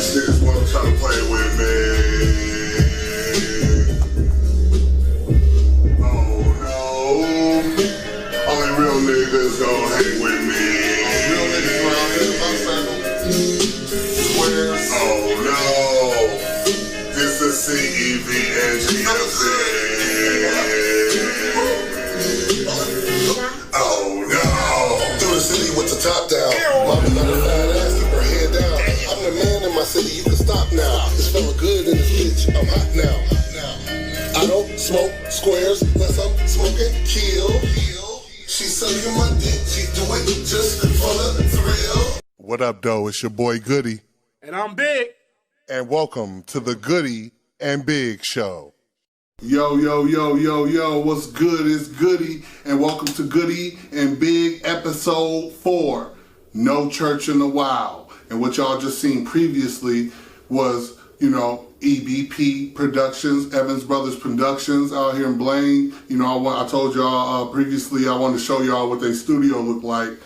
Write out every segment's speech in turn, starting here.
These niggas wanna try to play with me. Oh no. Only real niggas gon' hang with me. Real niggas around here, my circle. Squares. Oh no. This is CEVNGFC. Oh no. Through the city with the top down. Mama got a fat ass, keep her head down. I'm the man in my city, you can stop now. This fella good in this bitch, I'm hot now. I don't smoke squares unless I'm smoking kill. She's sucking my dick, she do it just for the thrill. What up, though? It's your boy Goody. And I'm Big. And welcome to the Goody and Big Show. Yo, yo, yo, yo, yo, what's good? It's Goody, and welcome to Goody and Big Episode 4, No Church in the Wild. And what y'all just seen previously was, EBP Productions, Evans Brothers Productions out here in Blaine. I told y'all previously I wanted to show y'all what their studio looked like.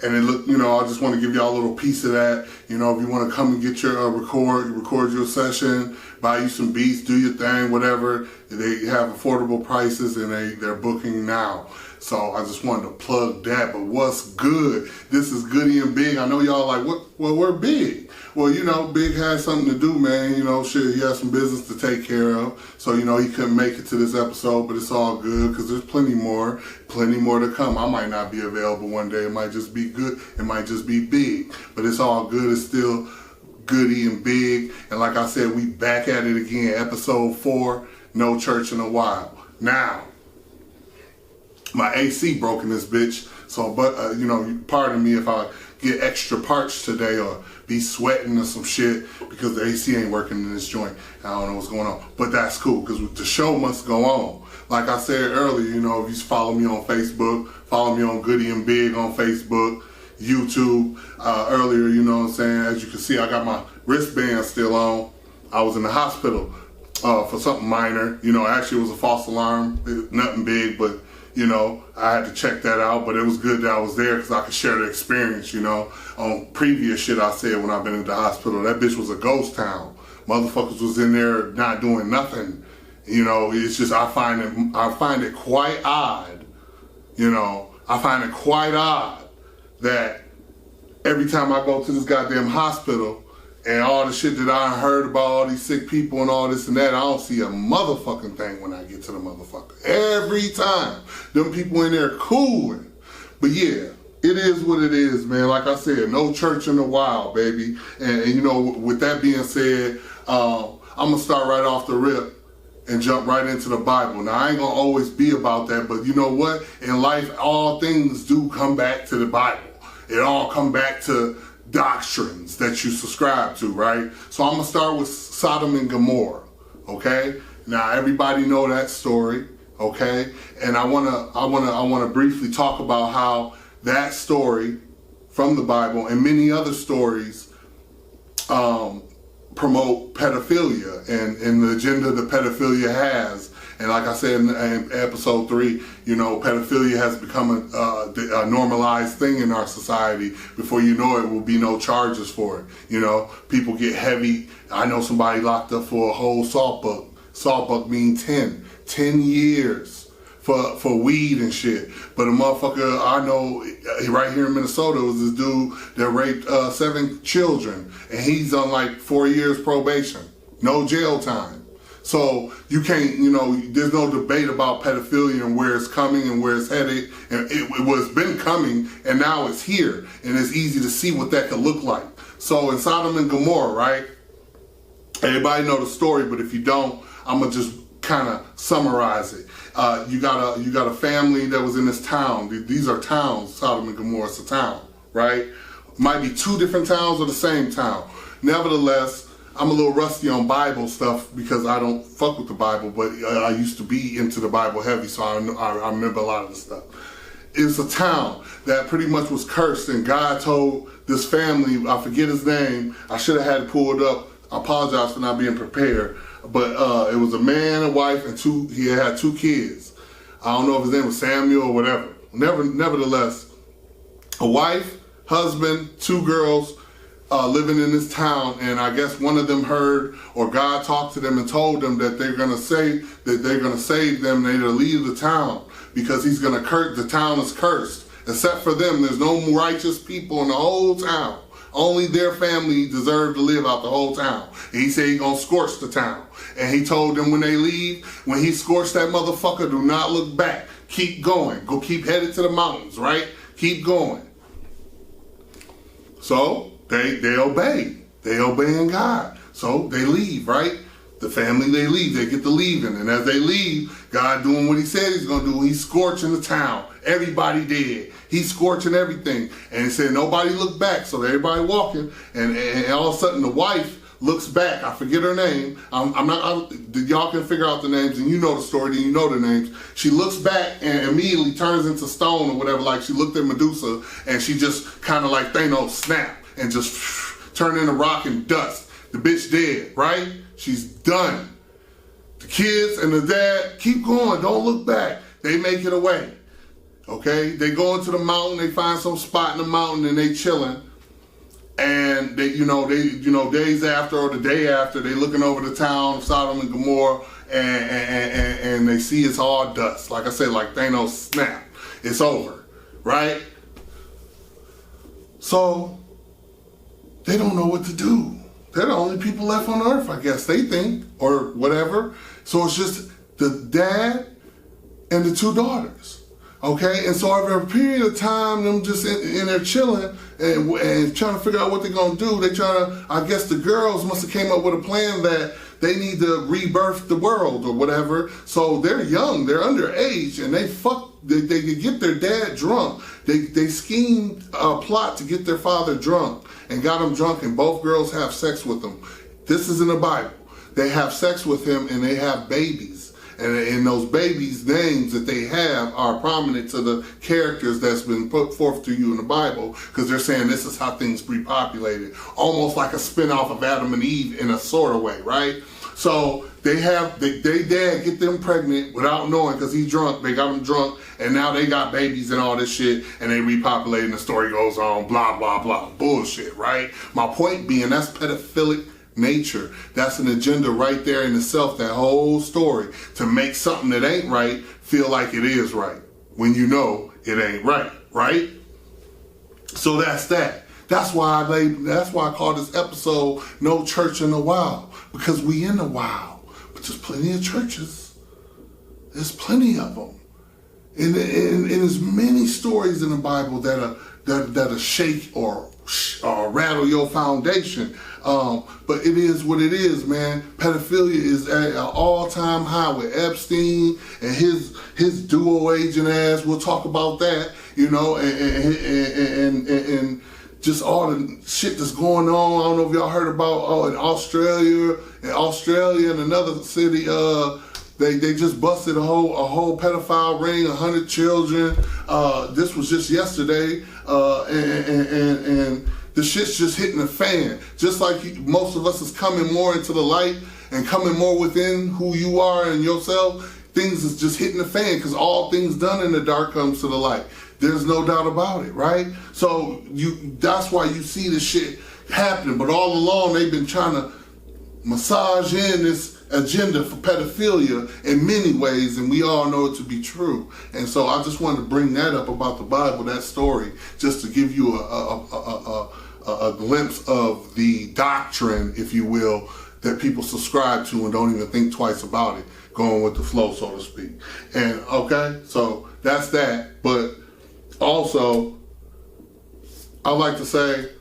And it looked, I just want to give y'all a little piece of that. If you want to come and get your record your session, buy you some beats, do your thing, whatever. They have affordable prices and they're booking now. So I just wanted to plug that. But what's good? This is Goody and Big. I know y'all like, what? Well, we're Big. Well, Big has something to do, man. Shit, he has some business to take care of. So, he couldn't make it to this episode, but it's all good because there's plenty more to come. I might not be available one day. It might just be good. It might just be big. But it's all good. It's still Goody and Big. And like I said, we back at it again. Episode 4, No Church in the Wild. Now, my AC broke in this bitch. So, pardon me if I get extra parched today or be sweating or some shit because the AC ain't working in this joint. I don't know what's going on. But that's cool because the show must go on. Like I said earlier, if you follow me on Facebook, follow me on Goody and Big on Facebook, YouTube. Earlier, as you can see, I got my wristband still on. I was in the hospital for something minor. Actually it was a false alarm. Nothing big, but I had to check that out, but it was good that I was there because I could share the experience, On previous shit I said when I've been in the hospital, that bitch was a ghost town. Motherfuckers was in there not doing nothing. It's just, I find it quite odd, I find it quite odd that every time I go to this goddamn hospital and all the shit that I heard about all these sick people and all this and that, I don't see a motherfucking thing when I get to the motherfucker. Every time. Them people in there cooling. But yeah, it is what it is, man. Like I said, no church in the wild, baby. And with that being said, I'm going to start right off the rip and jump right into the Bible. Now, I ain't going to always be about that, but you know what? In life, all things do come back to the Bible. It all come back to doctrines that you subscribe to, right? So I'm gonna start with Sodom and Gomorrah, okay? Now everybody know that story, okay? And I wanna briefly talk about how that story from the Bible and many other stories promote pedophilia and the agenda that pedophilia has. And like I said in episode 3, pedophilia has become a normalized thing in our society. Before you know it, will be no charges for it. People get heavy. I know somebody locked up for a whole salt buck. Salt buck means 10 years for weed and shit. But a motherfucker I know right here in Minnesota was this dude that raped 7 children. And he's on like 4 years probation. No jail time. So you can't, there's no debate about pedophilia and where it's coming and where it's headed. And it was been coming and now it's here. And it's easy to see what that could look like. So in Sodom and Gomorrah, right? Everybody know the story, but if you don't, I'm going to just kind of summarize it. You got a family that was in this town. These are towns. Sodom and Gomorrah is a town, right? Might be 2 different towns or the same town. Nevertheless, I'm a little rusty on Bible stuff because I don't fuck with the Bible, but I used to be into the Bible heavy, so I remember a lot of the stuff. It's a town that pretty much was cursed, and God told this family, I forget his name, I should have had it pulled up, I apologize for not being prepared, but it was a man, a wife, and he had 2 kids. I don't know if his name was Samuel or whatever. Nevertheless, a wife, husband, 2 girls, living in this town, and I guess one of them heard, or God talked to them and told them that they're gonna save them. They're to leave the town because He's gonna curse. The town is cursed. Except for them, there's no righteous people in the whole town. Only their family deserve to live out the whole town. And He said He's gonna scorch the town. And He told them when they leave, when He scorched that motherfucker, do not look back. Keep going. Go keep headed to the mountains, right? Keep going. So they obey. They obeying God. So they leave, right? The family, they leave. They get to leaving. And as they leave, God doing what He said He's going to do. He's scorching the town. Everybody dead. He's scorching everything. And He said nobody look back. So everybody walking. And all of a sudden the wife looks back. I forget her name. Y'all can figure out the names, and you know the story, then you know the names. She looks back and immediately turns into stone or whatever, like she looked at Medusa, and she just kind of like Thanos snap and just turned into rock and dust. The bitch dead, right? She's done. The kids and the dad keep going. Don't look back. They make it away. Okay? They go into the mountain. They find some spot in the mountain and they chilling. And they days after or the day after, they looking over the town of Sodom and Gomorrah, and they see it's all dust. Like I said, like Thanos snap. It's over, right? So they don't know what to do. They're the only people left on earth, I guess they think, or whatever. So it's just the dad and the two daughters. Okay, and so over a period of time, them just in there chilling and trying to figure out what they're gonna do. They trying to, I guess the girls must have came up with a plan that they need to rebirth the world or whatever. So they're young, they're underage, and they get their dad drunk. They schemed a plot to get their father drunk and got him drunk, and both girls have sex with him. This is in the Bible. They have sex with him and they have babies. And those babies' names that they have are prominent to the characters that's been put forth to you in the Bible, because they're saying this is how things repopulated. Almost like a spin-off of Adam and Eve in a sort of way, right? So they dad get them pregnant without knowing, because he's drunk. They got him drunk, and now they got babies and all this shit, and they repopulate, and the story goes on, blah, blah, blah. Bullshit, right? My point being, that's pedophilic nature. That's an agenda right there in itself, that whole story, to make something that ain't right feel like it is right when you know it ain't right, right? So that's that. That's why I call this episode No Church in the Wild, because we in the wild, but there's plenty of churches. There's plenty of them. And there's many stories in the Bible that'll shake or rattle your foundation. But it is what it is, man. Pedophilia is at an all-time high with Epstein and his dual agent ass. We'll talk about that, and just all the shit that's going on. I don't know if y'all heard about in Australia and another city. They just busted a whole pedophile ring, 100 children. This was just yesterday, and the shit's just hitting the fan. Just like most of us is coming more into the light and coming more within who you are and yourself, things is just hitting the fan, because all things done in the dark comes to the light. There's no doubt about it, right? So that's why you see this shit happening. But all along, they've been trying to massage in this agenda for pedophilia in many ways, and we all know it to be true. And so I just wanted to bring that up about the Bible, that story, just to give you a glimpse of the doctrine, if you will, that people subscribe to and don't even think twice about it, going with the flow, so to speak. And okay, so that's that. But also, I like to say,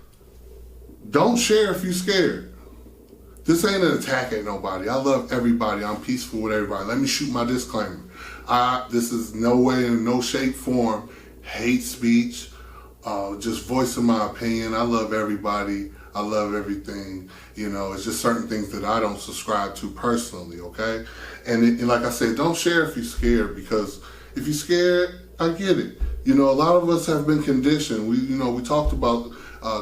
don't share if you're scared. This ain't an attack at nobody. I love everybody. I'm peaceful with everybody. Let me shoot my disclaimer. This is no way, in no shape, form, hate speech, just voicing my opinion. I love everybody. I love everything. It's just certain things that I don't subscribe to personally, okay? And like I said, don't share if you're scared, because if you're scared, I get it. A lot of us have been conditioned. We talked about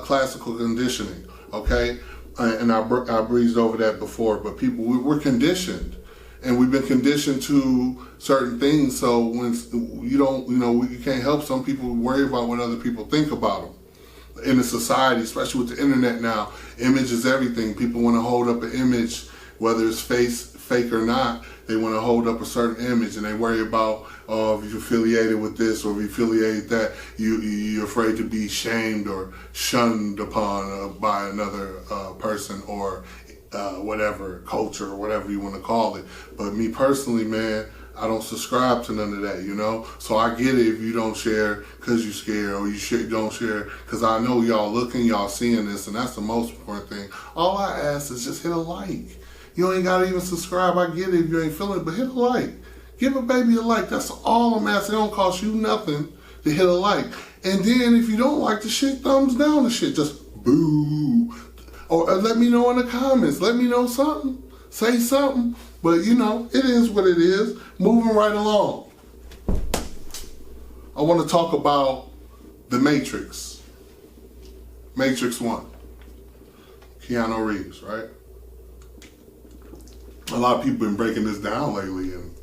classical conditioning, okay? And I breezed over that before, but we're conditioned, and we've been conditioned to certain things. So when you can't help some people worry about what other people think about them. in the society, especially with the internet now. Image is everything. People want to hold up an image, whether it's fake or not. They want to hold up a certain image, and they worry about, oh, if you're affiliated with this or if you're affiliated that, you're afraid to be shamed or shunned upon by another person or whatever culture or whatever you want to call it. But me personally, man, I don't subscribe to none of that, you know? So I get it if you don't share because you're scared, or you don't share because I know y'all looking, y'all seeing this, and that's the most important thing. All I ask is just hit a like. You ain't got to even subscribe. I get it if you ain't feeling it, but hit a like. Give a baby a like. That's all I'm asking. It don't cost you nothing to hit a like. And then if you don't like the shit, thumbs down the shit. Just boo. Or let me know in the comments. Let me know something. Say something. But, you know, it is what it is. Moving right along. I want to talk about The Matrix. Matrix 1. Keanu Reeves, right? A lot of people been breaking this down lately, and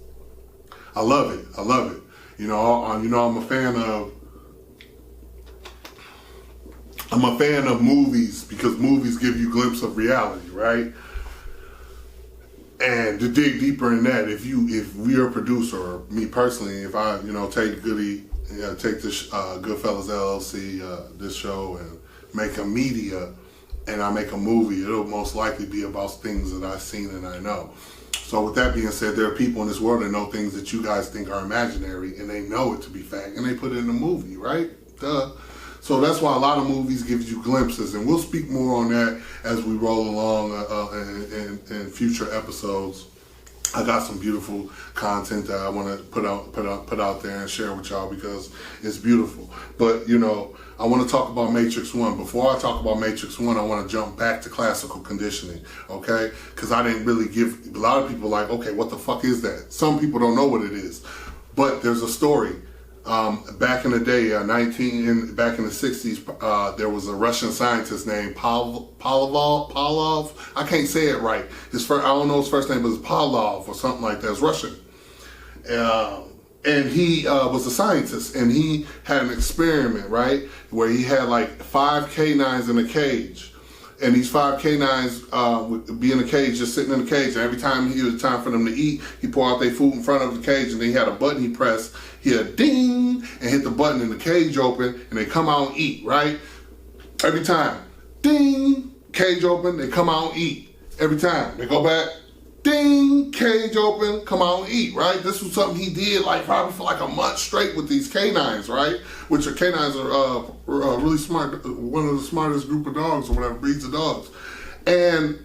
I love it. I love it. You know, I'm a fan of movies because movies give you a glimpse of reality, right? And to dig deeper in that, if we're a producer, or me personally, if I, take take this Goodfellas LLC, this show, and make a media, and I make a movie, it'll most likely be about things that I've seen and I know. So with that being said, there are people in this world that know things that you guys think are imaginary, and they know it to be fact, and they put it in a movie, right? Duh. So that's why a lot of movies give you glimpses, and we'll speak more on that as we roll along in future episodes. I got some beautiful content that I want to put out there and share with y'all because it's beautiful. But I want to talk about Matrix 1. Before I talk about Matrix 1, I want to jump back to classical conditioning, okay? Because I didn't really give a lot of people like, okay, what the fuck is that? Some people don't know what it is, but there's a story. Back in the day, back in the 60s, there was a Russian scientist named Pavlov. I can't say it right. I don't know his first name, but it's Pavlov or something like that. It's Russian. And he was a scientist, and he had an experiment, right, where he had like 5 canines in a cage. And these 5 canines would be in a cage, just sitting in the cage. And every time it was time for them to eat, he pour out their food in front of the cage, and then he had a button he pressed. He had ding, and hit the button, and the cage open, and they come out and eat, right? Every time. Ding, cage open, they come out and eat. Every time. They go back, ding, cage open, come out and eat, right? This was something he did probably for a month straight with these canines, right? Which canines are really smart, one of the smartest group of dogs or whatever, breeds of dogs. And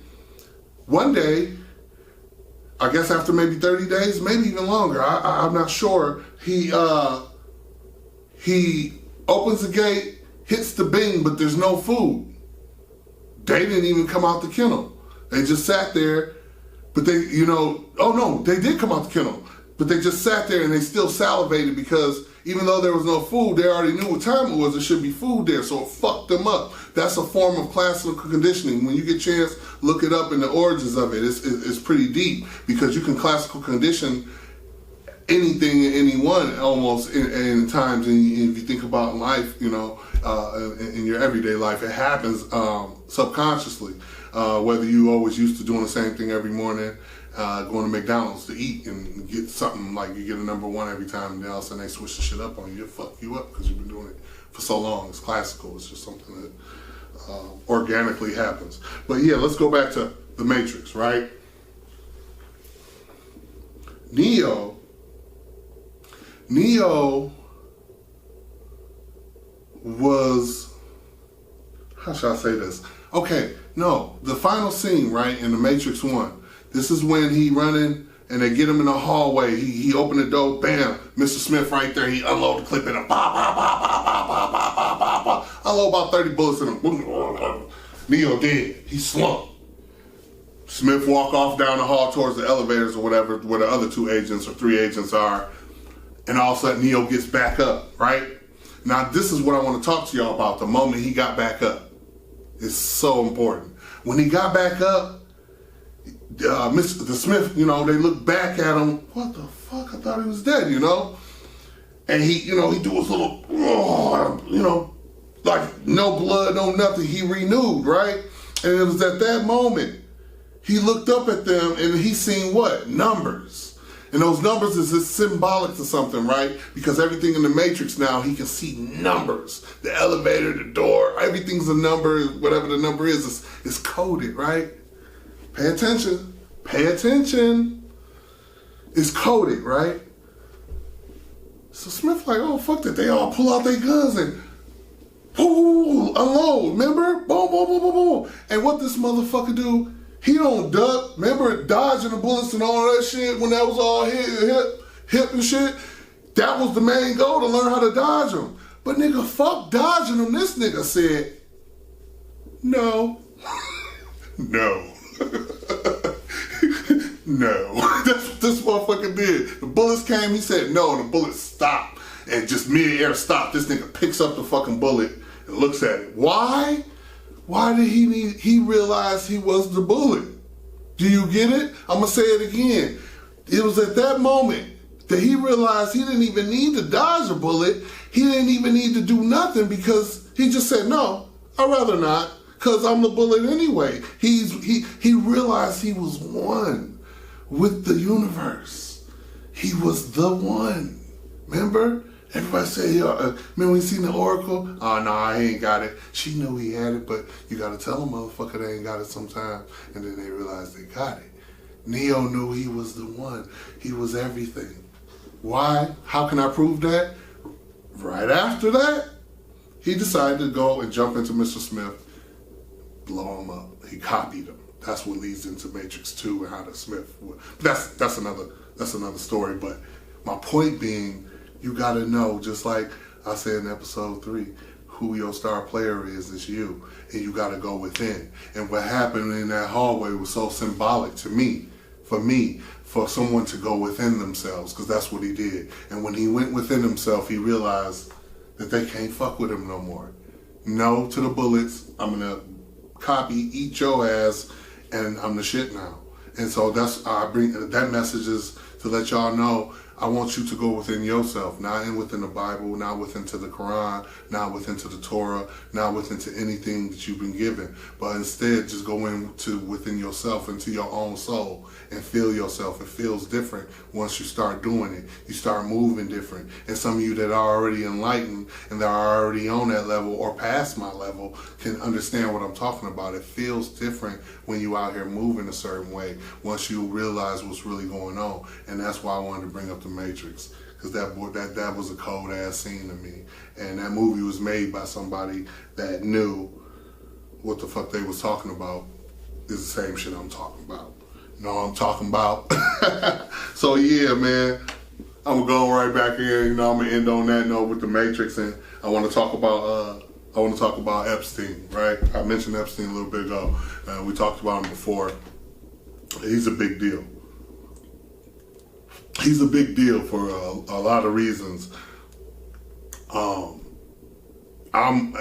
one day, I guess after maybe 30 days, maybe even longer, I'm not sure, he opens the gate, hits the bing, but there's no food. They didn't even come out the kennel. They just sat there. But they, oh no, they did come out the kennel. But they just sat there and they still salivated because even though there was no food, they already knew what time it was. There should be food there, so it fucked them up. That's a form of classical conditioning. When you get a chance, look it up in the origins of it. It's pretty deep because you can classical condition anything and anyone almost in times. And if you think about life, in your everyday life, it happens subconsciously. Whether you always used to doing the same thing every morning, going to McDonald's to eat and get something like you get a number 1 every time, and then all of a sudden they switch the shit up on you. It'll fuck you up because you've been doing it for so long. It's classical. It's just something that organically happens. But yeah, let's go back to The Matrix, right? Neo was, how should I say this? Okay, no, the final scene, right, in The Matrix 1, this is when he running and they get him in the hallway. He opened the door, bam, Mr. Smith right there, he unload the clip in him, bah, bah, bah, bah, bah, bah, bah, bah, bah, bah. Unload about 30 bullets in him. Neo dead, he slumped. Smith walk off down the hall towards the elevators or whatever, where the other 2 agents or 3 agents are, and all of a sudden Neo gets back up, right? Now this is what I want to talk to y'all about, the moment he got back up. It's so important. When he got back up, Mr. Smith, they look back at him. What the fuck? I thought he was dead, And he, he do his little, Like, no blood, no nothing. He renewed, right? And it was at that moment, he looked up at them and he seen what? Numbers. And those numbers is symbolic to something, right? Because everything in the Matrix now, he can see numbers. The elevator, the door, everything's a number. Whatever the number is coded, right? Pay attention. Pay attention. It's coded, right? So Smith like, oh, fuck that. They all pull out their guns and ooh, unload, remember? Boom, boom, boom, boom, boom. And what this motherfucker do? He don't duck. Remember dodging the bullets and all that shit when that was all hip and shit? That was the main goal, to learn how to dodge them. But nigga, fuck dodging them. This nigga said, no. No. No. That's what this motherfucker did. The bullets came, he said no, and the bullets stopped. And just mid-air stopped. This nigga picks up the fucking bullet and looks at it. Why? Why did he realize he was the bullet? Do you get it? I'm going to say it again. It was at that moment that he realized he didn't even need to dodge a bullet. He didn't even need to do nothing because he just said, no, I'd rather not, because I'm the bullet anyway. He realized he was one with the universe. He was the one. Remember? Everybody say, man, we seen the Oracle? Oh, no, he ain't got it. She knew he had it, but you got to tell them, motherfucker, they ain't got it sometime. And then they realized they got it. Neo knew he was the one. He was everything. Why? How can I prove that? Right after that, he decided to go and jump into Mr. Smith, blow him up. He copied him. That's what leads into Matrix 2 and how the Smith would. That's another story. But my point being, you gotta know, just like I said in episode 3, who your star player is you. And you gotta go within. And what happened in that hallway was so symbolic to me, for someone to go within themselves, because that's what he did. And when he went within himself, he realized that they can't fuck with him no more. No to the bullets. I'm gonna copy, eat your ass, and I'm the shit now. And so I bring that message is to let y'all know, I want you to go within yourself, not within the Bible, not within to the Quran, not within to the Torah, not within to anything that you've been given, but instead just go within yourself, into your own soul, and feel yourself. It feels different once you start doing it. You start moving different. And some of you that are already enlightened and that are already on that level or past my level can understand what I'm talking about. It feels different when you out here moving a certain way once you realize what's really going on. And that's why I wanted to bring up the Matrix, because that was a cold ass scene to me. And that movie was made by somebody that knew what the fuck they was talking about. Is the same shit I'm talking about. You know what I'm talking about? So yeah, man, I'm going right back in. I'm gonna end on that note with the Matrix, and I want to talk about Epstein, right? I mentioned Epstein a little bit ago. We talked about him before. He's a big deal. He's a big deal for a lot of reasons. I'm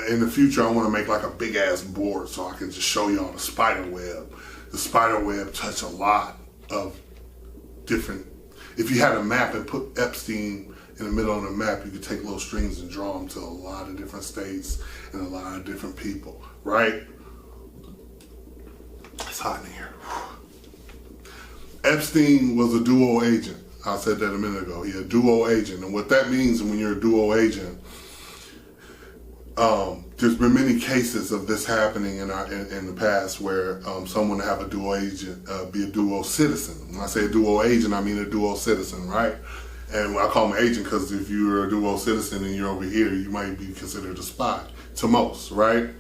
in the future, I want to make like a big ass board so I can just show y'all the spider web. The spider web touched a lot of different. If you had a map and put Epstein in the middle of the map, you could take little strings and draw them to a lot of different states and a lot of different people, right? It's hot in here. Epstein was a dual agent. I said that a minute ago. He's a dual agent. And what that means when you're a dual agent, there's been many cases of this happening in the past where someone have a dual agent be a dual citizen. When I say a dual agent, I mean a dual citizen, right? And I call him agent because if you're a dual citizen and you're over here, you might be considered a spy to most, right?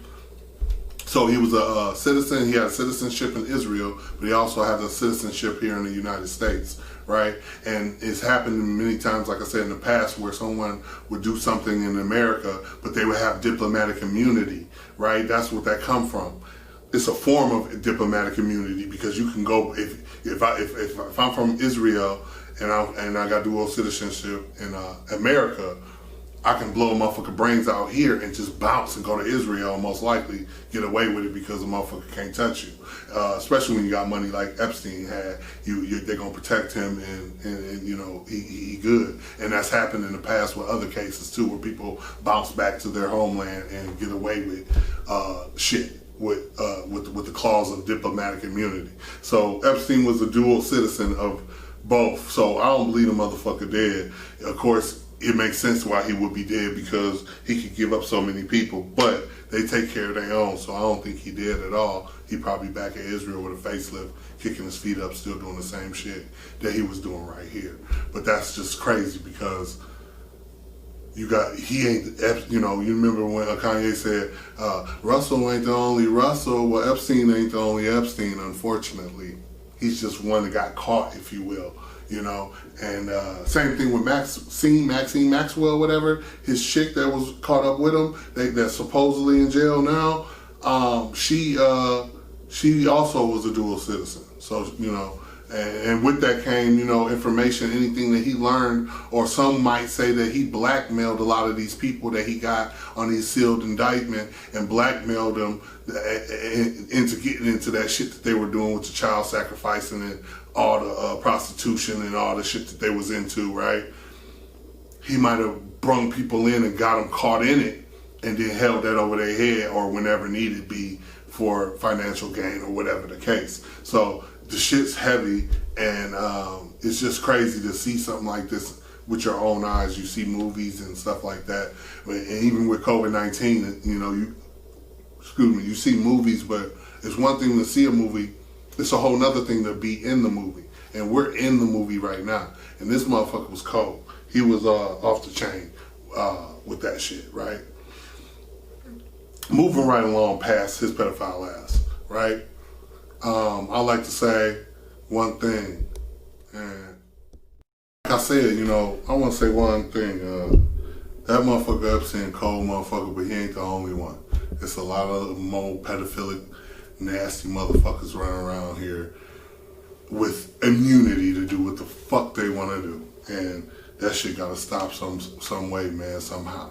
So he was a citizen. He had citizenship in Israel, but he also had a citizenship here in the United States, right? And it's happened many times, like I said, in the past, where someone would do something in America, but they would have diplomatic immunity, right? That's what that come from. It's a form of diplomatic immunity because you can go if I'm from Israel and I got dual citizenship in America, I can blow a motherfucker brains out here and just bounce and go to Israel and most likely get away with it because the motherfucker can't touch you. Especially when you got money like Epstein had, they're gonna protect him and you know he good. And that's happened in the past with other cases too, where people bounce back to their homeland and get away with shit. With the clause of diplomatic immunity. So Epstein was a dual citizen of both. So I don't believe the motherfucker dead. Of course, it makes sense why he would be dead because he could give up so many people, but they take care of their own, so I don't think he dead at all. He probably back in Israel with a facelift, kicking his feet up, still doing the same shit that he was doing right here. But that's just crazy because he ain't, you know, you remember when Kanye said, Russell ain't the only Russell, well, Epstein ain't the only Epstein, unfortunately. He's just one that got caught, if you will, you know. And same thing with Maxine Maxwell, whatever, his chick that was caught up with him, that's supposedly in jail now, she also was a dual citizen. So, you know, and with that came, you know, information, anything that he learned, or some might say that he blackmailed a lot of these people that he got on these sealed indictment and blackmailed them into getting into that shit that they were doing with the child sacrificing and all the prostitution and all the shit that they was into, right? He might have brung people in and got them caught in it and then held that over their head or whenever needed be for financial gain or whatever the case. So the shit's heavy, and it's just crazy to see something like this with your own eyes. You see movies and stuff like that, and even with COVID-19, you know, you see movies, but it's one thing to see a movie, it's a whole nother thing to be in the movie, and we're in the movie right now, and this motherfucker was cold. He was off the chain with that shit, right? Moving right along past his pedophile ass, right? I like to say one thing, and like I said, you know, I want to say one thing. That motherfucker Epstein, cold motherfucker, but he ain't the only one. It's a lot of more pedophilic, nasty motherfuckers running around here with immunity to do what the fuck they want to do, and that shit gotta stop some way, man, somehow,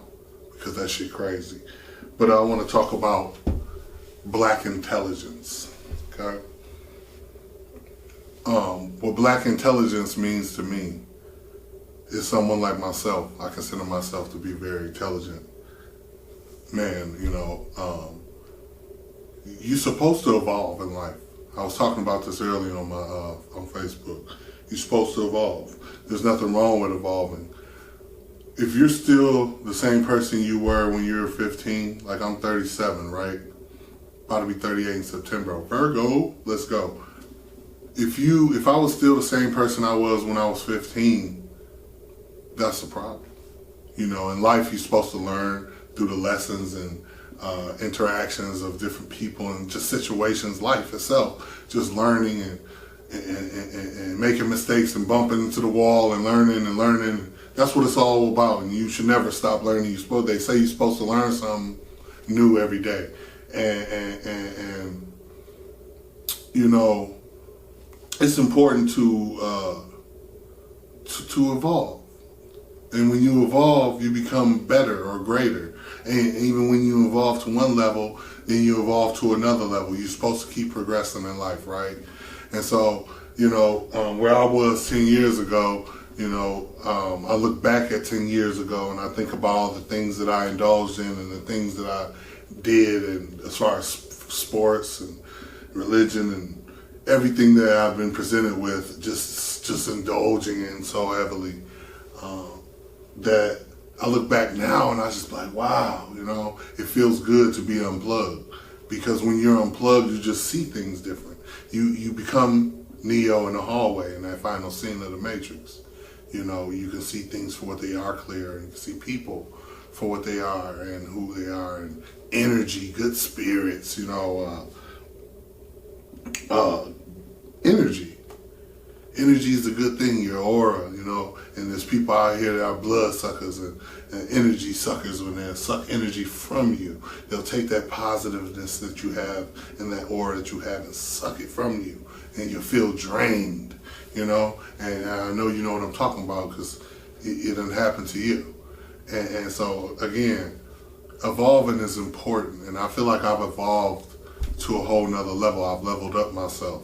because that shit crazy. But I want to talk about black intelligence. Okay. What black intelligence means to me is someone like myself. I consider myself to be very intelligent. Man, you know, you're supposed to evolve in life. I was talking about this earlier on my on Facebook. You're supposed to evolve. There's nothing wrong with evolving. If you're still the same person you were when you were 15, like I'm 37, right? About to be 38 in September. Virgo, let's go. If I was still the same person I was when I was 15, that's the problem. You know, in life you're supposed to learn through the lessons and interactions of different people and just situations, life itself. Just learning and making mistakes and bumping into the wall and learning. That's what it's all about, and you should never stop learning. They say you're supposed to learn something new every day. And you know, it's important to evolve. And when you evolve, you become better or greater. And even when you evolve to one level, then you evolve to another level. You're supposed to keep progressing in life, right? And so, you know, where I was 10 years ago, you know, I look back at 10 years ago and I think about all the things that I indulged in and the things that I did, and as far as sports and religion and everything that I've been presented with, just indulging in so heavily, that I look back now and I just like, wow, you know, it feels good to be unplugged, because when you're unplugged, you just see things different. You become Neo in the hallway in that final scene of the Matrix. You know, you can see things for what they are clear, and you can see people for what they are and who they are, and energy, good spirits, you know, energy. Energy is a good thing, your aura, you know, and there's people out here that are blood suckers and energy suckers. When they suck energy from you, they'll take that positiveness that you have and that aura that you have and suck it from you, and you'll feel drained, you know, and I know you know what I'm talking about because it done happened to you. And so, again, evolving is important. And I feel like I've evolved to a whole nother level. I've leveled up myself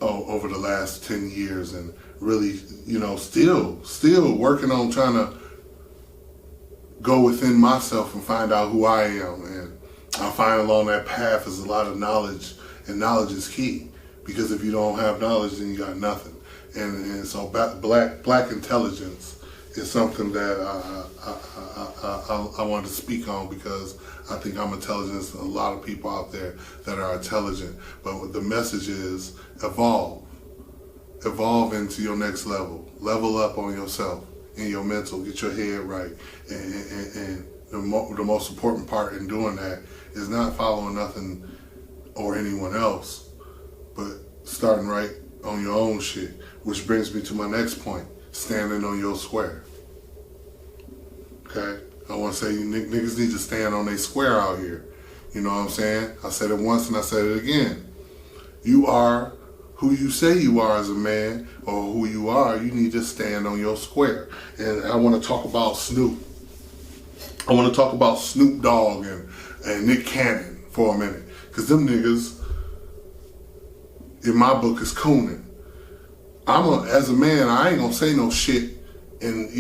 over the last 10 years and really, still working on trying to go within myself and find out who I am. And I find along that path is a lot of knowledge, and knowledge is key, because if you don't have knowledge, then you got nothing. And so black intelligence is something that I wanted to speak on, because I think I'm intelligent. There's a lot of people out there that are intelligent, but the message is evolve into your next level, level up on yourself in your mental, get your head right, and the most important part in doing that is not following nothing or anyone else, but starting right on your own shit, which brings me to my next point, standing on your square. Okay? I want to say niggas need to stand on their square out here. You know what I'm saying? I said it once and I said it again. You are who you say you are as a man, or who you are. You need to stand on your square. And I want to talk about Snoop. I want to talk about Snoop Dogg and Nick Cannon for a minute, because them niggas, in my book, is cooning. As a man, I ain't gonna say no shit, and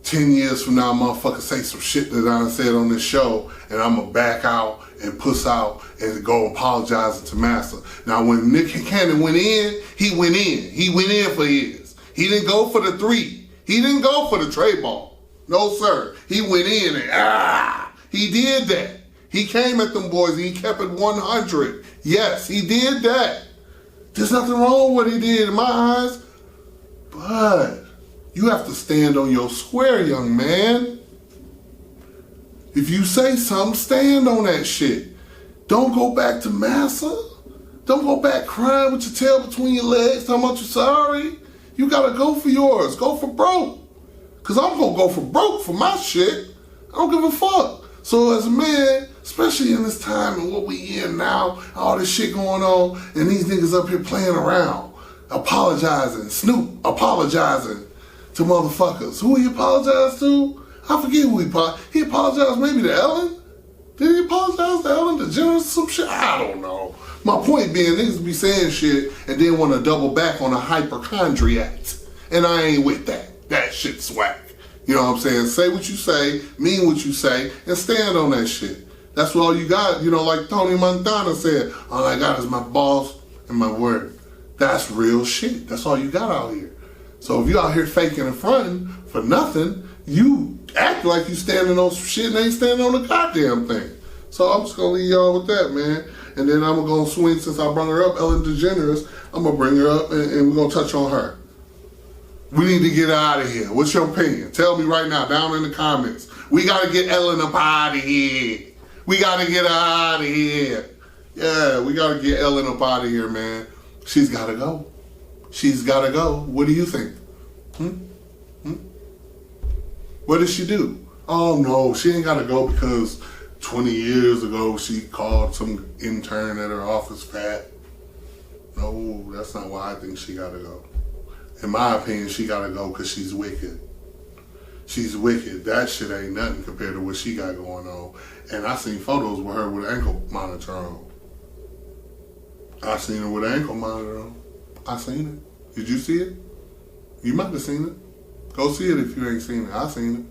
10 years from now, motherfucker say some shit that I done said on this show, and I'm gonna back out and puss out and go apologizing to Master. Now, when Nick Cannon went in, he went in. He went in for his. He didn't go for the 3. He didn't go for the tray ball. No, sir. He went in and he did that. He came at them boys and he kept it 100. Yes, he did that. There's nothing wrong with what he did in my eyes, but you have to stand on your square, young man. If you say something, stand on that shit. Don't go back to massa. Don't go back crying with your tail between your legs, talking about you're sorry. You gotta go for yours. Go for broke. Because I'm gonna go for broke for my shit. I don't give a fuck. So as a man, especially in this time and what we in now, all this shit going on, and these niggas up here playing around, apologizing, Snoop apologizing to motherfuckers. Who he apologized to? I forget who he apologized. He apologized maybe to Ellen? Did he apologize to Ellen DeGeneres or some shit? I don't know. My point being, niggas be saying shit and then want to double back on a hypochondriac. And I ain't with that. That shit's whack. You know what I'm saying? Say what you say, mean what you say, and stand on that shit. That's all you got. Like Tony Montana said, all I got is my balls and my word. That's real shit. That's all you got out here. So if you out here faking and fronting for nothing, you act like you standing on some shit and ain't standing on the goddamn thing. So I'm just going to leave y'all with that, man. And then I'm going to swing, since I brought her up, Ellen DeGeneres, I'm going to bring her up and we're going to touch on her. We need to get her out of here. What's your opinion? Tell me right now, down in the comments. We got to get Ellen up out of here. We got to get her out of here. Yeah, we got to get Ellen up out of here, man. She's got to go. She's got to go. What do you think? What did she do? Oh, no, she ain't got to go because 20 years ago she called some intern at her office fat. No, that's not why I think she got to go. In my opinion, she got to go because she's wicked. She's wicked. That shit ain't nothing compared to what she got going on. And I seen photos with her with an ankle monitor on. I seen her with an ankle monitor on. I seen it. Did you see it? You might have seen it. Go see it if you ain't seen it. I seen it.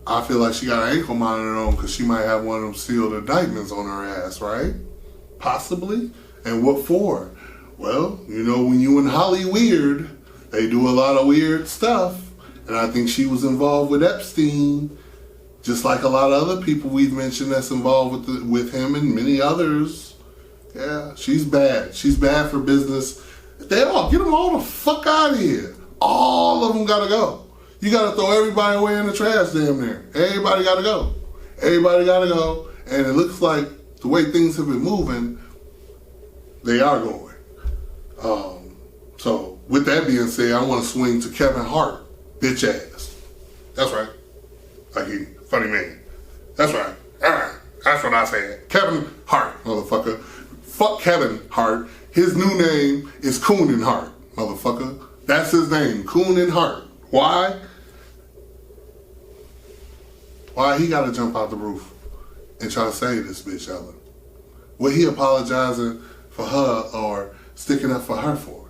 I feel like she got an ankle monitor on because she might have one of them sealed indictments on her ass, right? Possibly. And what for? Well, when you in Hollyweird, they do a lot of weird stuff. And I think she was involved with Epstein, just like a lot of other people we've mentioned that's involved with him and many others. Yeah, she's bad. She's bad for business. They all, get them all the fuck out of here. All of them gotta go. You gotta throw everybody away in the trash damn near. Everybody gotta go. Everybody gotta go. And it looks like the way things have been moving, they are going. So with that being said, I want to swing to Kevin Hart, bitch ass. That's right. Like he, funny man. That's right. That's what I said. Kevin Hart, motherfucker. Fuck Kevin Hart. His new name is Coonin Hart, motherfucker. That's his name, Coonin Hart. Why? Why he gotta jump out the roof and try to save this bitch, Ellen? What he apologizing for her or sticking up for her for?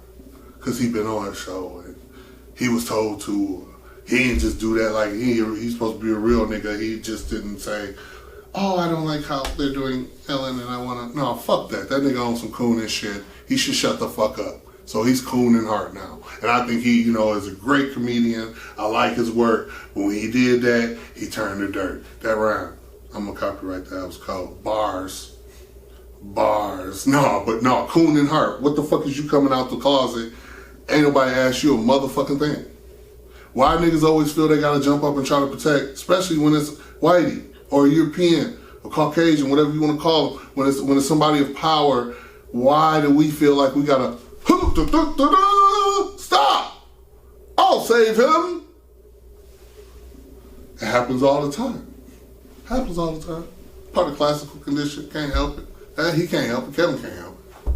Because he been on her show and he was told to. He didn't just do that like he's supposed to be a real nigga. He just didn't say, oh, I don't like how they're doing Ellen and I want to. No, fuck that. That nigga on some cooning shit. He should shut the fuck up. So he's cooning hard now. And I think he, is a great comedian. I like his work. But when he did that, he turned to dirt. That rhyme, I'm going to copyright that. It was called Bars. No, cooning hard. What the fuck is you coming out the closet? Ain't nobody asked you a motherfucking thing. Why niggas always feel they gotta jump up and try to protect, especially when it's whitey or European or Caucasian, whatever you want to call them. When it's somebody of power, why do we feel like we gotta stop? I'll save him. It happens all the time. Part of classical condition. Can't help it. He can't help it. Kevin can't help it.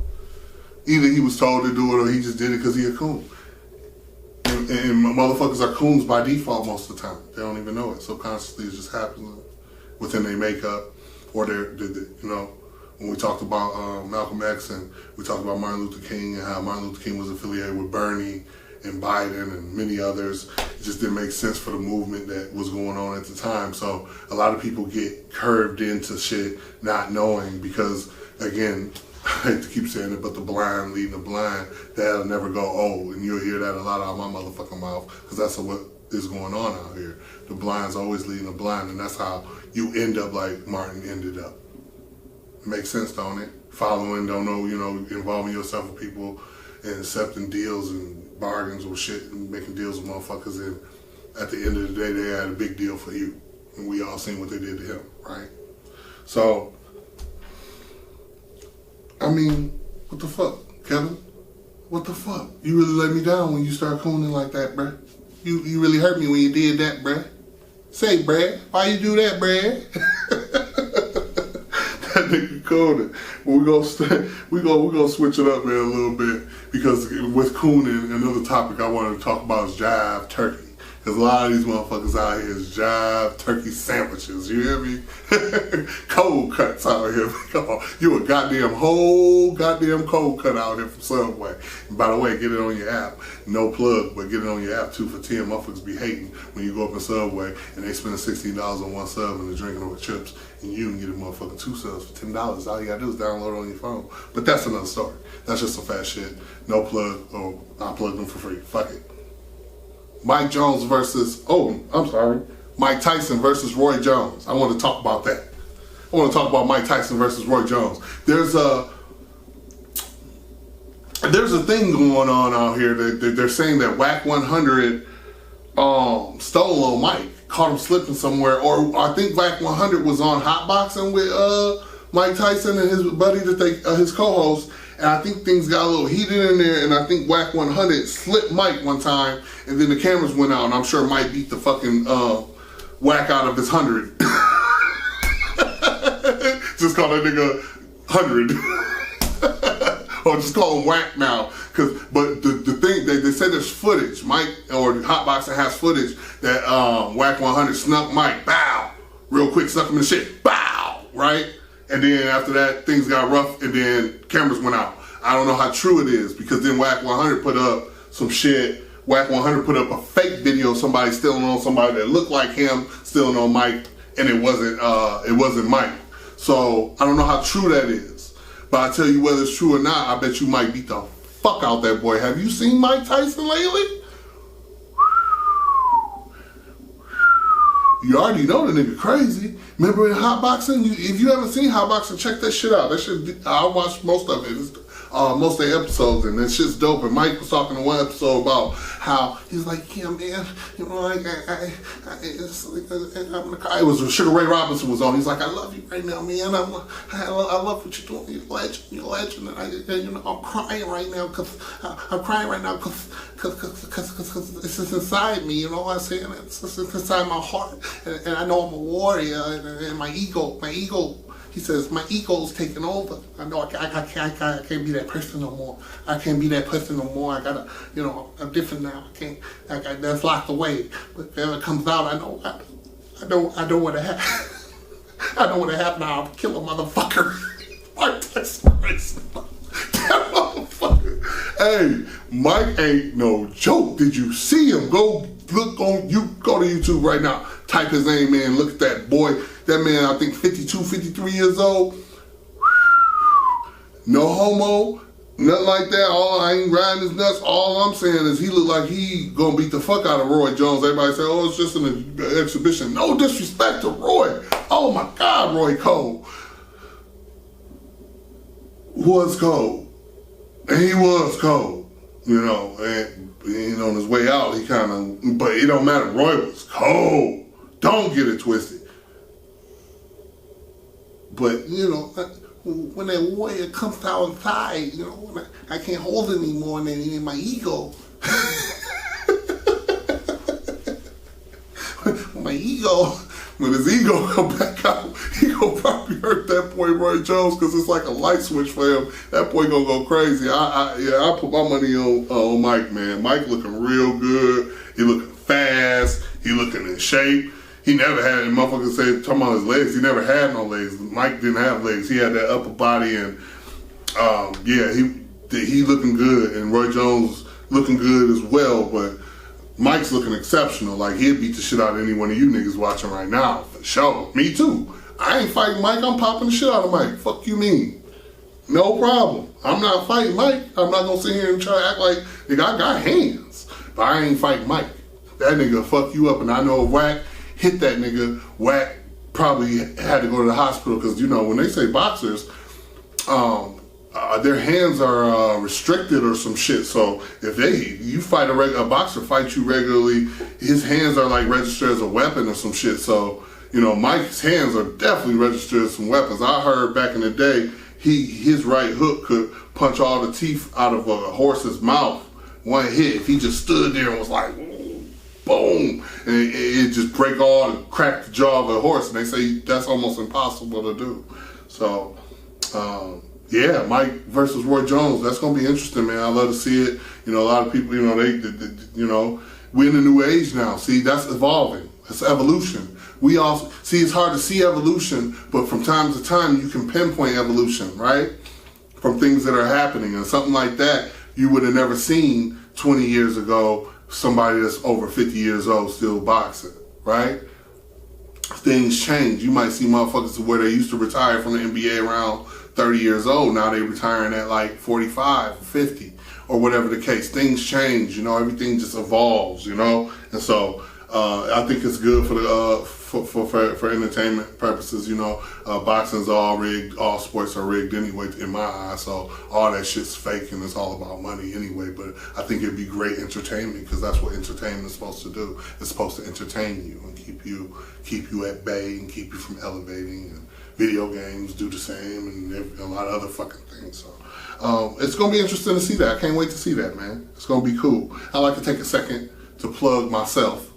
Either he was told to do it or he just did it because he a coon. And motherfuckers are coons by default most of the time. They don't even know it. Subconsciously, it just happens within their makeup or when we talked about Malcolm X and we talked about Martin Luther King and how Martin Luther King was affiliated with Bernie and Biden and many others. It just didn't make sense for the movement that was going on at the time. So a lot of people get curved into shit not knowing because, again, I hate to keep saying it, but the blind leading the blind, that'll never go, oh, and you'll hear that a lot out of my motherfucking mouth, because that's what is going on out here. The blind's always leading the blind, and that's how you end up like Martin ended up. Makes sense, don't it? Following, don't know, involving yourself with people and accepting deals and bargains with shit and making deals with motherfuckers, and at the end of the day, they had a big deal for you. And we all seen what they did to him, right? So, I mean, what the fuck, Kevin? What the fuck? You really let me down when you start cooning like that, bruh. You really hurt me when you did that, bruh. Say, bruh, why you do that, bruh? That nigga cooning. But we gonna switch it up, man, a little bit, because with cooning, another topic I wanted to talk about is jive turkey. Because a lot of these motherfuckers out here is jive turkey sandwiches, you hear me? Cold cuts out here. Come on, you a whole goddamn cold cut out here from Subway. And by the way, get it on your app. No plug, but get it on your app 2 for $10. Motherfuckers be hating when you go up in Subway and they spend $16 on one sub and they're drinking over chips, and you can get a motherfucking 2 subs for $10. All you gotta do is download it on your phone. But that's another story. That's just some fat shit. No plug, or I plug them for free. Fuck it. Mike Tyson versus Roy Jones. I want to talk about that. I want to talk about Mike Tyson versus Roy Jones. There's a thing going on out here that they're saying that Whack 100 stole on Mike, caught him slipping somewhere, or I think Whack 100 was on hotboxing with Mike Tyson and his buddy his co-host. And I think things got a little heated in there, and I think Whack 100 slipped Mike one time, and then the cameras went out, and I'm sure Mike beat the fucking Whack out of his 100. Just call that nigga 100. Or just call him Whack now. But the thing, they say there's footage. Mike, or Hotboxing has footage that Whack 100 snuck Mike, bow, real quick, snuck him in the shit, bow, right? And then after that, things got rough, and then cameras went out. I don't know how true it is, because then Whack 100 put up some shit. Whack 100 put up a fake video of somebody stealing on somebody that looked like him, stealing on Mike, and it wasn't Mike. So I don't know how true that is. But I tell you whether it's true or not, I bet you Mike beat the fuck out that boy. Have you seen Mike Tyson lately? You already know the nigga crazy. Remember in Hotboxing? If you haven't seen Hotboxing, check that shit out. That shit, I watched most of it. It's, most of the episodes, and that shit's dope. And Mike was talking in one episode about how he's like, yeah, man, it was Sugar Ray Robinson was on. He's like, I love you right now, man. I love what you're doing. You're a legend. And I'm crying right now because it's inside me. You know what I'm saying? It's inside my heart, and I know I'm a warrior, and my ego. He says, my ego's taking over. I know I can't be that person no more. I can't be that person no more. I gotta, I'm different now. That's locked away. But if it comes out, I know I don't want to have. I don't want to have now. Kill a motherfucker. Mike Tyson racing. That motherfucker. Hey, Mike ain't no joke. Did you see him? Go look on you. Go to YouTube right now. Type his name in. Look at that boy. That man, I think 52, 53 years old. No homo. Nothing like that. I ain't riding his nuts. All I'm saying is he look like he gonna beat the fuck out of Roy Jones. Everybody say, oh, it's just an exhibition. No disrespect to Roy. Oh my God, Roy Cole was cold. And he was cold, you know, and on his way out, he kind of, but it don't matter. Roy was cold. Don't get it twisted. But, you know, when that warrior comes outside, you know, when I can't hold it anymore, and then my ego. When his ego come back out, he gonna probably hurt that boy Roy Jones, because it's like a light switch for him. That boy gonna go crazy. I put my money on Mike, man. Mike looking real good. He looking fast. He looking in shape. He never had, and motherfuckers say, talking about his legs, he never had no legs. Mike didn't have legs. He had that upper body, and he looking good, and Roy Jones looking good as well, but Mike's looking exceptional. Like, he'd beat the shit out of any one of you niggas watching right now, for sure. Me too. I ain't fighting Mike, I'm popping the shit out of Mike. Fuck you mean? No problem. I'm not fighting Mike. I'm not gonna sit here and try to act like, nigga, I got hands, but I ain't fighting Mike. That nigga fuck you up, and I know Wack hit that nigga. Wack probably had to go to the hospital, because, you know, when they say boxers, their hands are restricted or some shit. So if you fight a boxer fights you regularly, his hands are like registered as a weapon or some shit. So, you know, Mike's hands are definitely registered as some weapons. I heard back in the day, his right hook could punch all the teeth out of a horse's mouth one hit. If he just stood there and was like, boom, and it just crack the jaw of a horse. And they say that's almost impossible to do. So, yeah, Mike versus Roy Jones. That's gonna be interesting, man. I love to see it. You know, a lot of people, you know, we're in a new age now. See, that's evolving. It's evolution. We also see, it's hard to see evolution, but from time to time you can pinpoint evolution, right? From things that are happening, and something like that you would have never seen 20 years ago. Somebody that's over 50 years old still boxing, right? Things change. You might see motherfuckers where they used to retire from the NBA around 30 years old. Now they retiring at like 45, 50, or whatever the case. Things change, you know, everything just evolves, you know? And so I think it's good for the for entertainment purposes, you know. Boxing's all rigged, all sports are rigged anyway, in my eyes, so all that shit's fake and it's all about money anyway. But I think it'd be great entertainment, because that's what entertainment is supposed to do. It's supposed to entertain you and keep you at bay and keep you from elevating. And video games do the same, and a lot of other fucking things. So it's gonna be interesting to see that. I can't wait to see that, man. It's gonna be cool. I'd like to take a second to plug myself.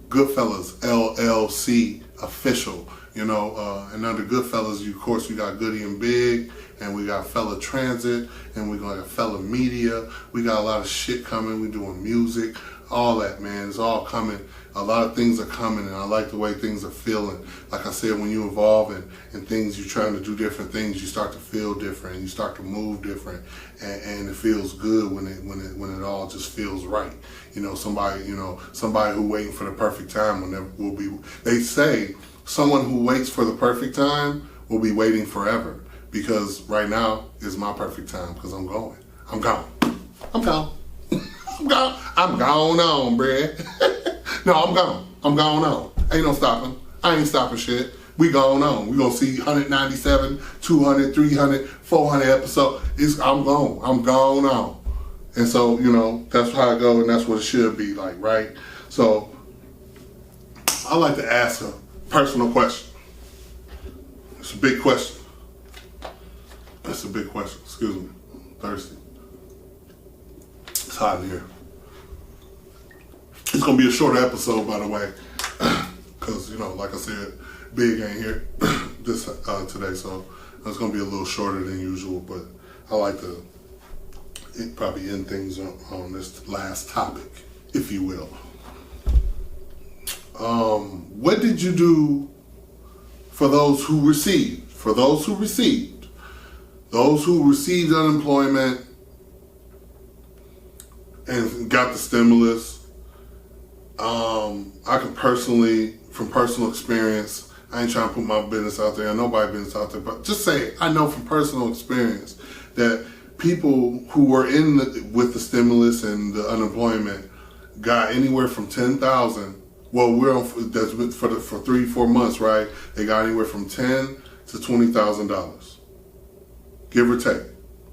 Goodfellas LLC official, you know, and under Goodfellas, of course, we got Goody and Big, and we got Fella Transit, and we got Fella Media. We got a lot of shit coming. We doing music, all that, man. It's all coming. A lot of things are coming, and I like the way things are feeling. Like I said, when you evolve and things, you're trying to do different things, you start to feel different, and you start to move different, and it feels good when it all just feels right. You know, somebody who waiting for the perfect time will be. They say someone who waits for the perfect time will be waiting forever, because right now is my perfect time, because I'm gone. I'm gone on, bruh. No, I'm gone. I'm gone on. Ain't no stopping. I ain't stopping shit. We going on. We gonna see 197, 200, 300, 400 episodes. I'm gone. I'm gone on. And so, you know, that's how I go, and that's what it should be like, right? So, I like to ask a personal question. It's a big question. It's a big question. Excuse me. I'm thirsty. It's hot in here. It's gonna be a shorter episode, by the way, because, you know, like I said, Big ain't here today, so it's gonna be a little shorter than usual. But I like to probably end things on this last topic, if you will. What did you do for those who received? For those who received unemployment and got the stimulus. I can personally, from personal experience, I ain't trying to put my business out there, nobody's business out there, but just say I know from personal experience that people who were with the stimulus and the unemployment got anywhere from 10,000. Well, we're on that's for 3-4 months, right? They got anywhere from $10,000 to $20,000, give or take.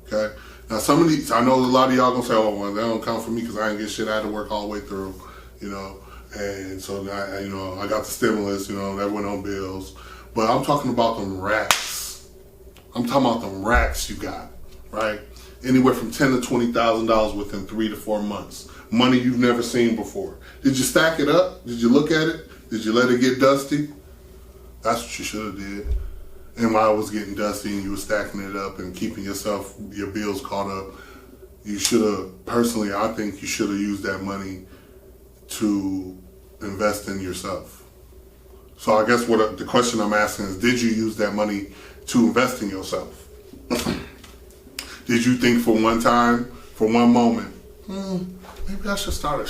Okay. Now some of these, I know a lot of y'all gonna say, "Oh, well, that don't count for me because I didn't get shit. I had to work all the way through," you know. And so I got the stimulus, that went on bills. But I'm talking about them racks. I'm talking about them racks you got, right? Anywhere from $10,000 to $20,000 within 3 to 4 months. Money you've never seen before. Did you stack it up? Did you look at it? Did you let it get dusty? That's what you should have did. And while it was getting dusty and you were stacking it up and keeping your bills caught up, you should have, personally, I think you should have used that money to invest in yourself. So I guess the question I'm asking is, did you use that money to invest in yourself? Did you think for one time, for one moment, maybe I should start a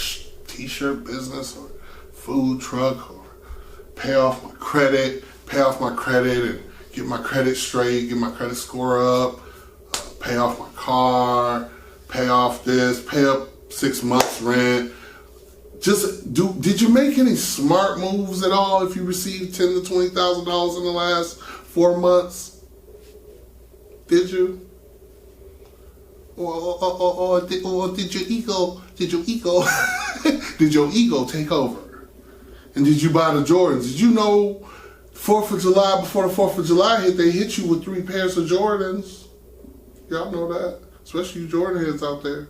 t-shirt business or food truck or pay off my credit and get my credit straight, get my credit score up, pay off my car, pay off this, pay up 6 months rent. Did you make any smart moves at all if you received $10,000 to $20,000 in the last 4 months? Did you? Or did your ego did your ego take over? And did you buy the Jordans? Did you know 4th of July, before the 4th of July hit, they hit you with 3 pairs of Jordans? Y'all know that, especially you Jordan heads out there.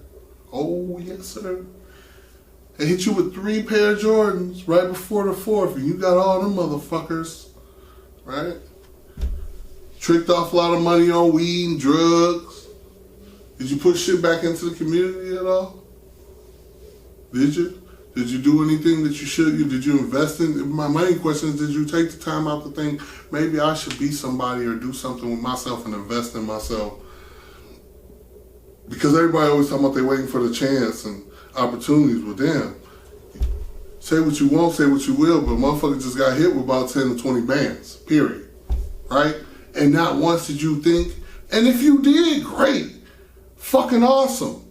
Oh yes, sir. They hit you with 3 pair of Jordans right before the 4th, and you got all them motherfuckers, right? Tricked off a lot of money on weed and drugs. Did you put shit back into the community at all? Did you? Did you do anything that you should? Did you invest in? My main question is, did you take the time out to think, maybe I should be somebody or do something with myself and invest in myself? Because everybody always talking about they waiting for the chance and opportunities with them. Say what you want, say what you will, but motherfucker just got hit with about 10 to 20 bands, period. Right? And not once did you think, and if you did, great. Fucking awesome.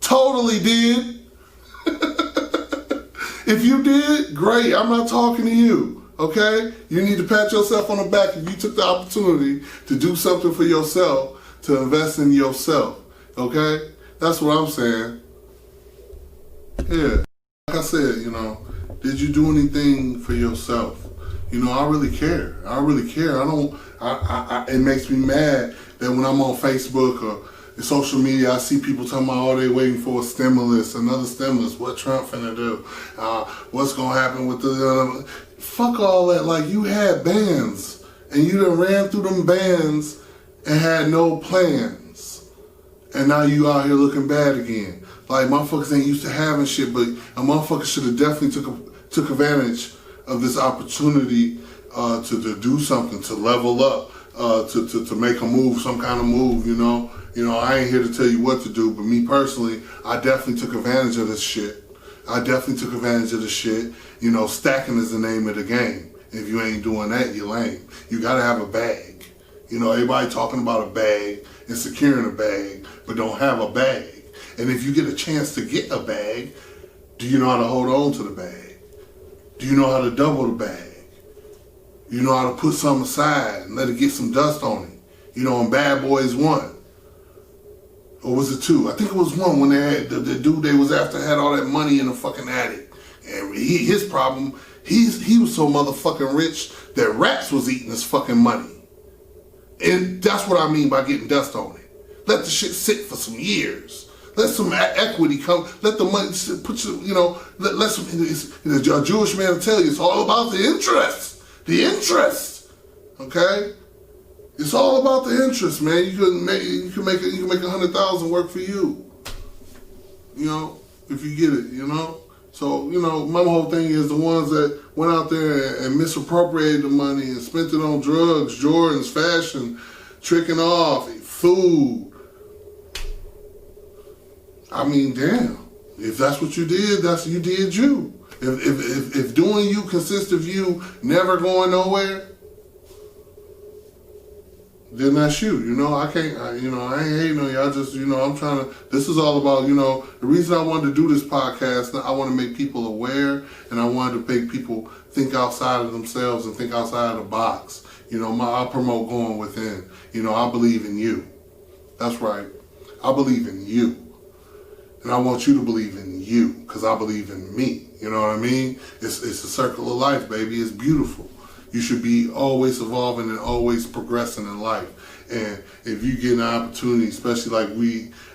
Totally did. If you did, great. I'm not talking to you, okay? You need to pat yourself on the back if you took the opportunity to do something for yourself, to invest in yourself, okay? That's what I'm saying. Yeah. Like I said, did you do anything for yourself? I really care. I really care. It makes me mad that when I'm on Facebook or social media, I see people talking about, oh, they waiting for a stimulus, another stimulus. What Trump finna do? What's gonna happen with the... fuck all that. Like, you had bans, and you done ran through them bans and had no plans. And now you out here looking bad again. Like, motherfuckers ain't used to having shit, but a motherfucker should have definitely took advantage of this opportunity to do something, to level up, to make a move, some kind of move, I ain't here to tell you what to do, but me personally, I definitely took advantage of this shit. Stacking is the name of the game. If you ain't doing that, you're lame. You gotta have a bag. Everybody talking about a bag and securing a bag, but don't have a bag. And if you get a chance to get a bag, do you know how to hold on to the bag? Do you know how to double the bag? You know how to put something aside and let it get some dust on it? On Bad Boys 1. Or was it 2? I think it was 1 when they had the dude they was after had all that money in the fucking attic. And his problem, he was so motherfucking rich that rats was eating his fucking money. And that's what I mean by getting dust on it. Let the shit sit for some years. Let some equity come. Let the money put let some. A Jewish man will tell you it's all about the interest. The interest. Okay. It's all about the interest, man. You can make 100,000 work for you. If you get it, So, my whole thing is the ones that went out there and misappropriated the money and spent it on drugs, Jordans, fashion, tricking off, food. I mean, damn. If that's what you did, you did you. If doing you consists of you never going nowhere, then that's you. I can't, I ain't hating on you. I just, I'm trying to, this is all about, the reason I wanted to do this podcast, I want to make people aware, and I wanted to make people think outside of themselves and think outside of the box. I promote going within. I believe in you. That's right. I believe in you. And I want you to believe in you, because I believe in me. You know what I mean? It's a circle of life, baby. It's beautiful. You should be always evolving and always progressing in life. And if you get an opportunity, especially like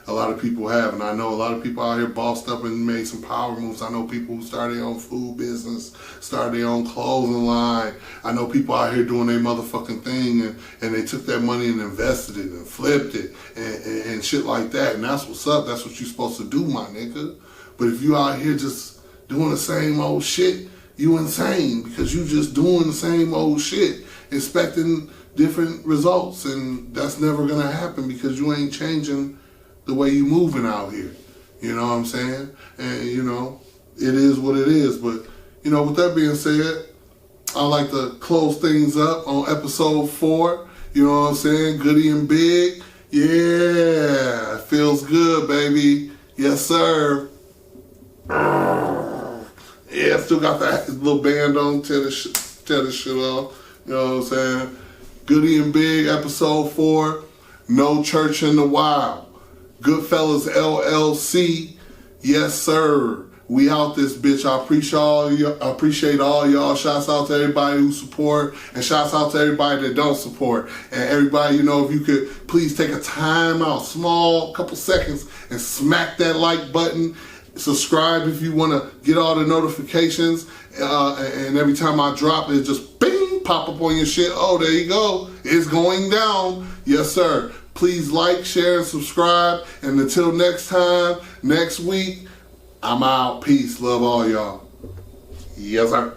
a lot of people have, and I know a lot of people out here bossed up and made some power moves. I know people who started their own food business, started their own clothing line. I know people out here doing their motherfucking thing, and they took that money and invested it and flipped it and shit like that. And that's what's up. That's what you're supposed to do, my nigga. But if you out here just doing the same old shit, you insane, because you just doing the same old shit, expecting different results, and that's never gonna happen because you ain't changing the way you moving out here. You know what I'm saying? And it is what it is. But with that being said, I like to close things up on episode 4. You know what I'm saying? Goody and Big. Yeah, feels good, baby. Yes, sir. Yeah, still got that little band on, tear the shit off. You know what I'm saying? Goody and Big, episode 4. No Church in the Wild. Goodfellas LLC. Yes, sir. We out this bitch. I appreciate all y'all. Shouts out to everybody who support, and shouts out to everybody that don't support. And everybody, if you could please take a time out, small couple seconds, and smack that like button. Subscribe if you want to get all the notifications, and every time I drop it, just bing, pop up on your shit. Oh, there you go. It's going down. Yes, sir. Please like, share, and subscribe. And until next time, next week, I'm out. Peace. Love all y'all. Yes, sir.